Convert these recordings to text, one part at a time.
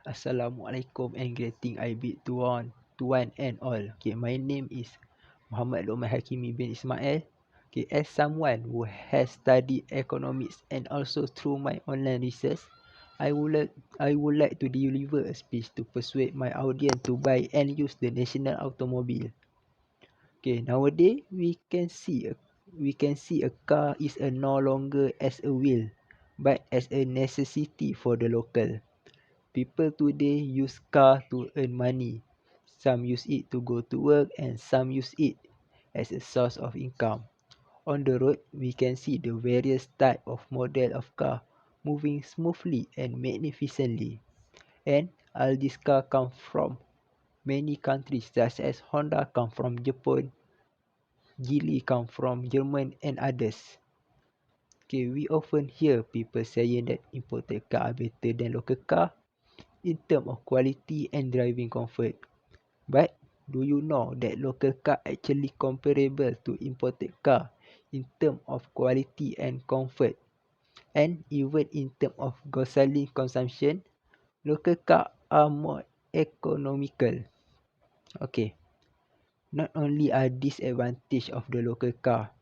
Assalamualaikum and greeting I bid to one and all. Okay, my name is Mohamad Lokman Hakimi bin Ismail. Okay, as someone who has studied economics and also through my online research, I would like to deliver a speech to persuade my audience to buy and use the national automobile. Okay, nowadays we can see a car is no longer as a wheel, but as a necessity for the local. People today use car to earn money. Some use it to go to work and some use it as a source of income. On the road, we can see the various type of model of car moving smoothly and magnificently. And all these cars come from many countries such as Honda come from Japan, Geely come from Germany and others. Okay, we often hear people saying that imported car are better than local car in terms of quality and driving comfort. But do you know that local car actually comparable to imported car in terms of quality and comfort, and even in terms of gasoline consumption, local car are more economical. Okay, not only are disadvantage of the local car,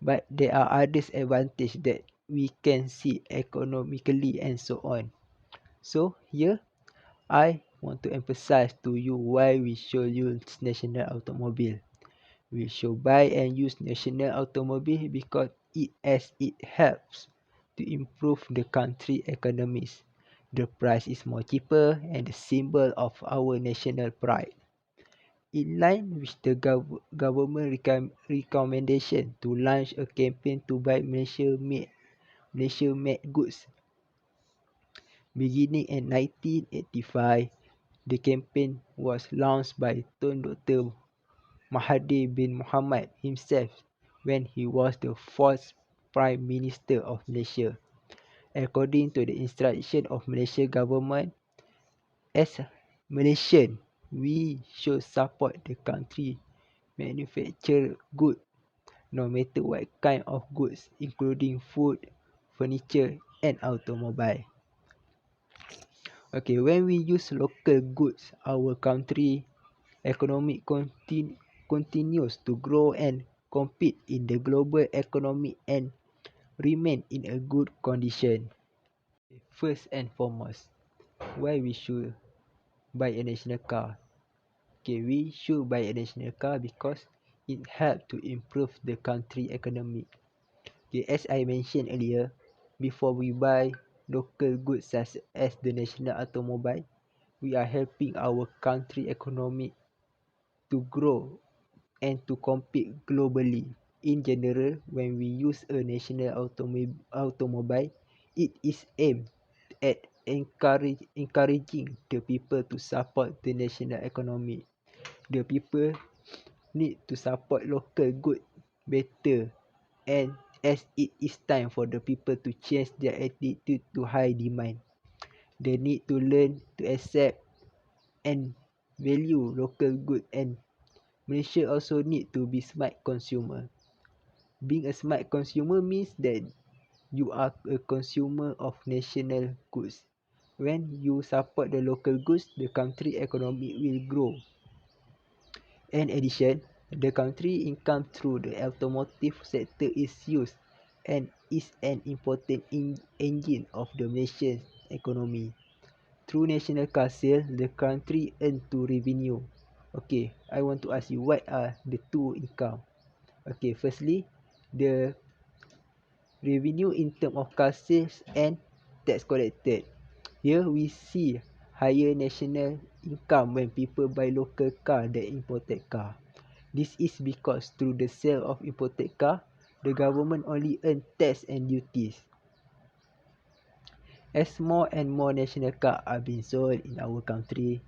but there are others advantage that we can see economically and so on. So here I want to emphasize to you why we should use national automobile. We should buy and use national automobile because it helps to improve the country economies. The price is more cheaper and the symbol of our national pride. In line with the government recommendation to launch a campaign to buy Malaysia made goods. Beginning in 1985, the campaign was launched by Tun Dr. Mahathir bin Mohamad himself when he was the fourth Prime Minister of Malaysia. According to the instruction of Malaysia government, as Malaysian, we should support the country manufacture good no matter what kind of goods, including food, furniture and automobile. Okay, when we use local goods, our country economy continues to grow and compete in the global economy and remain in a good condition. First and foremost, why we should buy a national car? Okay, we should buy a national car because it helps to improve the country economy. Okay, as I mentioned earlier, before we buy local goods such as the national automobile, we are helping our country economy to grow and to compete globally. In general, when we use a national automobile, it is aimed at encouraging the people to support the national economy. The people need to support local good better, and as it is time for the people to change their attitude to high demand, they need to learn to accept and value local good, and Malaysia also need to be smart consumer. Being a smart consumer means that you are a consumer of national goods. When you support the local goods, the country economy will grow. In addition, the country income through the automotive sector is used and is an important engine of the Malaysian economy. Through national car sale, the country earn two revenue. Okay, I want to ask you, what are the two income? Okay, firstly, the revenue in term of car sales and tax collected. Here we see higher national income when people buy local car than imported car. This is because through the sale of imported car, the government only earn tax and duties. As more and more national cars are being sold in our country,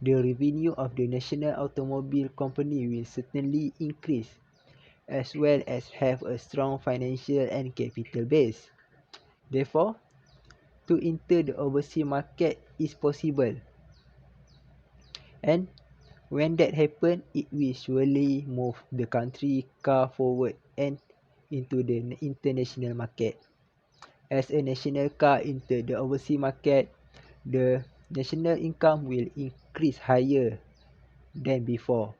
the revenue of the national automobile company will certainly increase, as well as have a strong financial and capital base. Therefore, to enter the overseas market is possible, and when that happens, it will surely move the country car forward and into the international market. As a national car enter the overseas market, the national income will increase higher than before.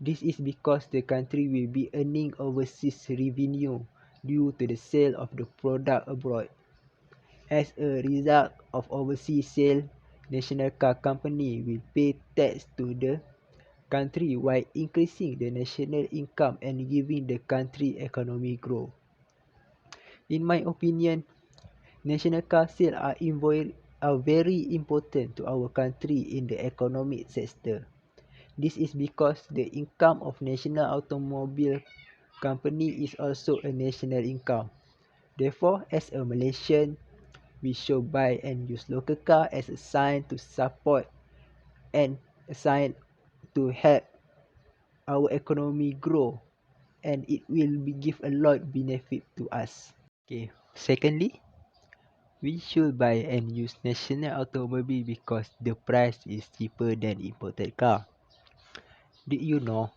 This is because the country will be earning overseas revenue due to the sale of the product abroad. As a result of overseas sale, national car company will pay tax to the country while increasing the national income and giving the country economic growth. In my opinion, national car sales are very important to our country in the economic sector. This is because the income of national automobile company is also a national income. Therefore, as a Malaysian, we should buy and use local car as a sign to support and a sign to help our economy grow, and it will give a lot benefit to us. Okay. Secondly, we should buy and use national automobile because the price is cheaper than imported car. Did you know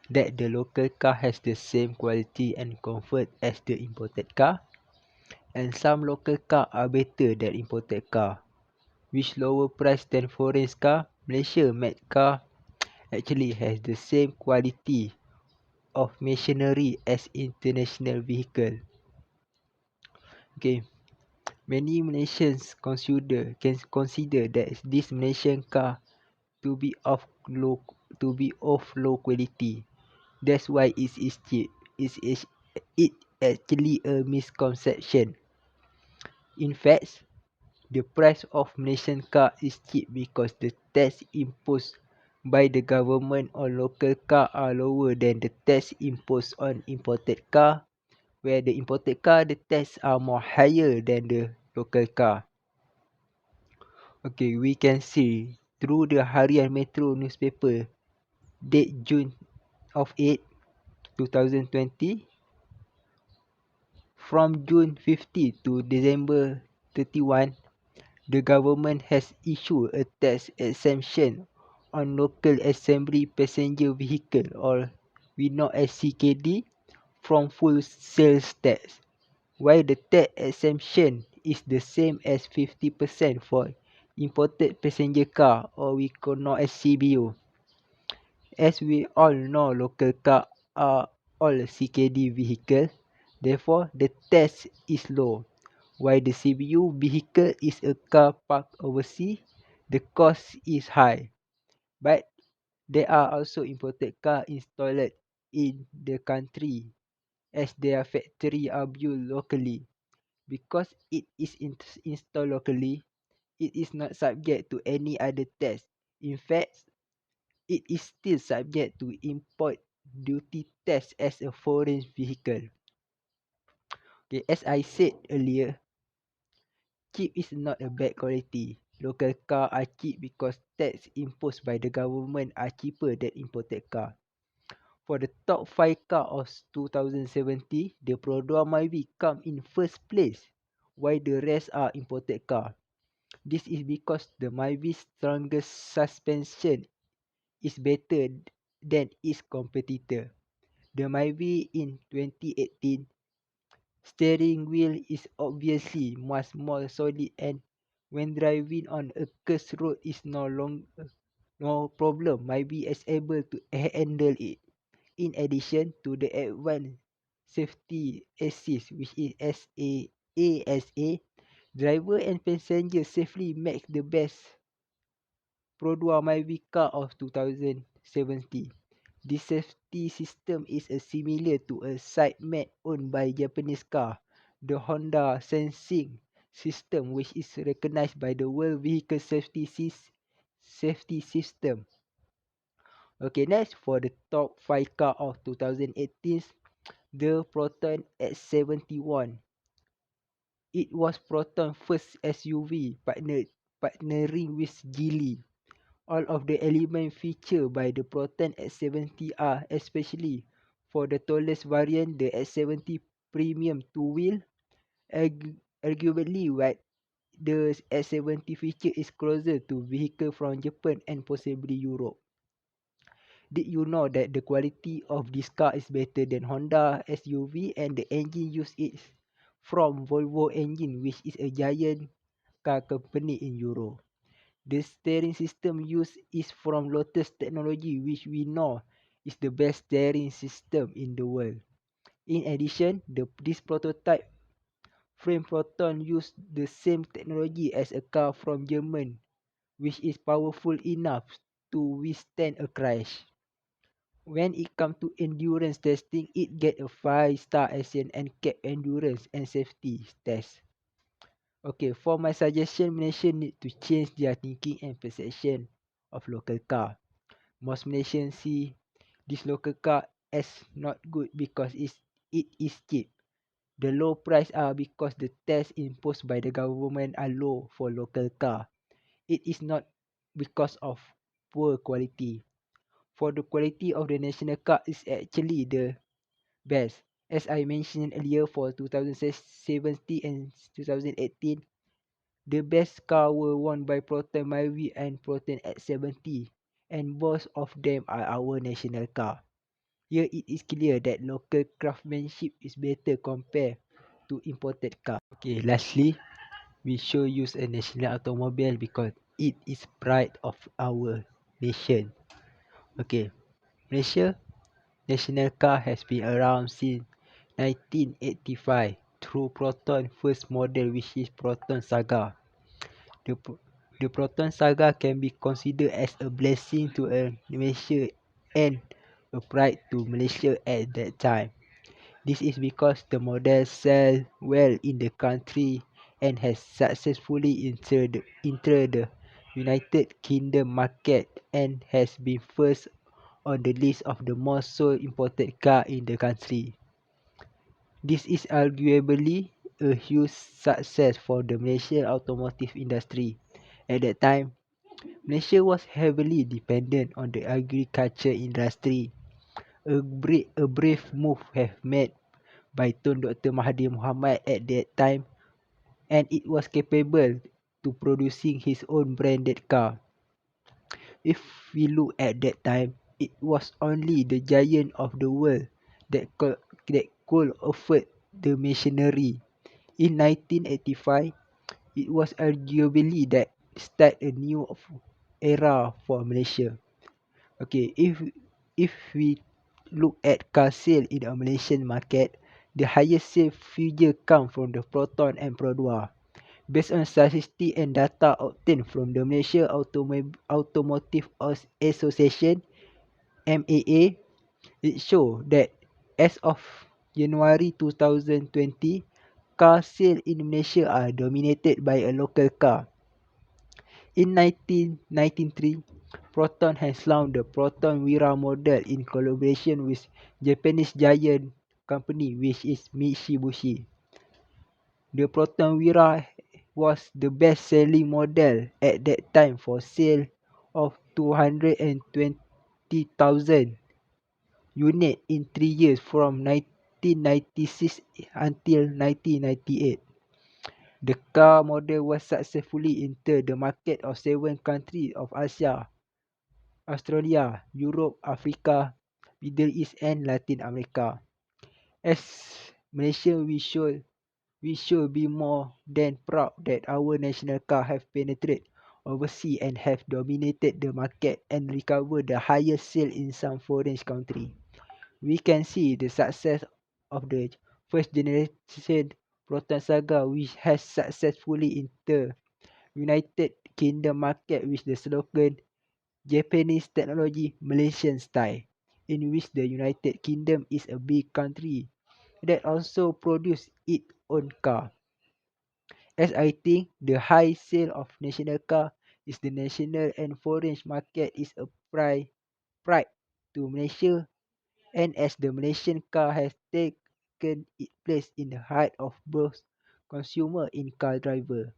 that the local car has the same quality and comfort as the imported car? And some local car are better than imported car, which lower price than foreign car. Malaysia made car actually has the same quality of machinery as international vehicle. Okay, many Malaysians can consider that this Malaysian car to be of low quality. That's why it is cheap. It actually a misconception. In fact, the price of Malaysian car is cheap because the tax imposed by the government on local car are lower than the tax imposed on imported car, where the imported car the tax are more higher than the local car. Okay, we can see through the Harian Metro newspaper date June of 8, 2020, from June 50 to December 31, the government has issued a tax exemption on local assembly passenger vehicle, or we know as CKD, from full sales tax, while the tax exemption is the same as 50% for imported passenger car, or we know as CBO. As we all know, local car are all CKD vehicle, therefore the tax is low. While the CBU vehicle is a car parked overseas, the cost is high. But there are also imported car installed in the country as their factory are built locally. Because it is installed locally, it is not subject to any other tax. In fact, it is still subject to import duty tax as a foreign vehicle. Okay, as I said earlier, cheap is not a bad quality. Local car are cheap because tax imposed by the government are cheaper than imported car. For the top 5 car of 2070, the Produa Myvi come in first place, while the rest are imported car. This is because the Myvi's strongest suspension is better than its competitor. The Myvi in 2018 steering wheel is obviously much more solid, and when driving on a cursed road is no problem. Myvi is able to handle it. In addition to the advanced safety assist, which is ASA, driver and passenger safely makes the best Produa Myvi car of 2070. This safety system is similar to a side mat owned by Japanese car, the Honda Sensing system, which is recognized by the World Vehicle Safety System. Okay, next for the top 5 car of 2018, the Proton X71. It was Proton first SUV partnering with Geely. All of the elements featured by the Proton X70 are, especially for the tallest variant, the X70 Premium two-wheel. Arguably, what the X70 feature is closer to vehicle from Japan and possibly Europe. Did you know that the quality of this car is better than Honda SUV, and the engine used is from Volvo engine, which is a giant car company in Europe. The steering system used is from Lotus technology, which we know is the best steering system in the world. In addition, this prototype frame Proton used the same technology as a car from Germany, which is powerful enough to withstand a crash. When it comes to endurance testing, it get a 5-star ASEAN NCAP endurance and safety test. Okay, for my suggestion, Malaysia need to change their thinking and perception of local car. Most Malaysians see this local car as not good because it is cheap. The low price are because the tax imposed by the government are low for local car. It is not because of poor quality. For the quality of the national car is actually the best. As I mentioned earlier, for 2017 and 2018, the best car were won by Proton Myvi and Proton X70, and both of them are our national car. Here it is clear that local craftsmanship is better compared to imported car. Okay, lastly, we should use a national automobile because it is pride of our nation. Okay, Malaysia national car has been around since 1985 through Proton first model, which is Proton Saga. The, the Proton Saga can be considered as a blessing to Malaysia and a pride to Malaysia at that time. This is because the model sells well in the country and has successfully entered the United Kingdom market and has been first on the list of the most sold imported car in the country. This is arguably a huge success for the Malaysian automotive industry. At that time, Malaysia was heavily dependent on the agriculture industry. A brave move have made by Tun Dr. Mahathir Mohamad at that time, and it was capable to producing his own branded car. If we look at that time, it was only the giant of the world that could afford the machinery. In 1985, it was arguably that start a new era for Malaysia. Okay, if we look at car sale in the Malaysian market, the highest sale figure come from the Proton and Pro 2. Based on statistics and data obtained from the Malaysia Automotive Association (MAA), it shows that as of January 2020, car sales in Malaysia are dominated by a local car. In 1993, Proton has launched the Proton Wira model in collaboration with Japanese giant company which is Mitsubishi. The Proton Wira was the best-selling model at that time for sale of 220,000 units in 3 years from 1996 until 1998. The car model was successfully entered the market of 7 countries of Asia, Australia, Europe, Africa, Middle East and Latin America. As Malaysia, we should be more than proud that our national car have penetrated overseas and have dominated the market and recovered the highest sale in some foreign country. We can see the success of the first generation Proton Saga, which has successfully entered United Kingdom market with the slogan Japanese technology, Malaysian style, in which the United Kingdom is a big country that also produce its own car. As I think the high sale of national car is the national and foreign market is a pride to Malaysia, and as the Malaysian car has taken its place in the heart of both consumer and car driver,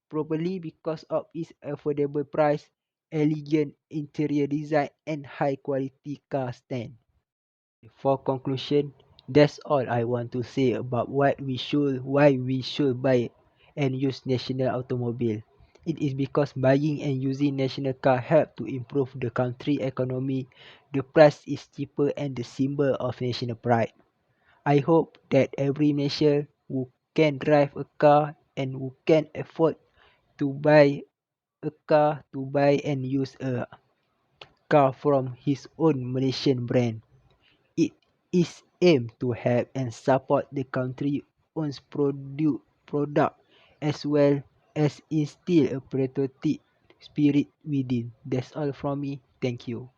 probably because of its affordable price, elegant interior design and high quality car stand. For conclusion, that's all I want to say about why we should buy and use national automobile. It is because buying and using national car help to improve the country economy. The price is cheaper and the symbol of national pride. I hope that every Malaysian who can drive a car and who can afford to buy a car to buy and use a car from his own Malaysian brand. It is aimed to help and support the country's own product as well as instill a patriotic spirit within. That's all from me. Thank you.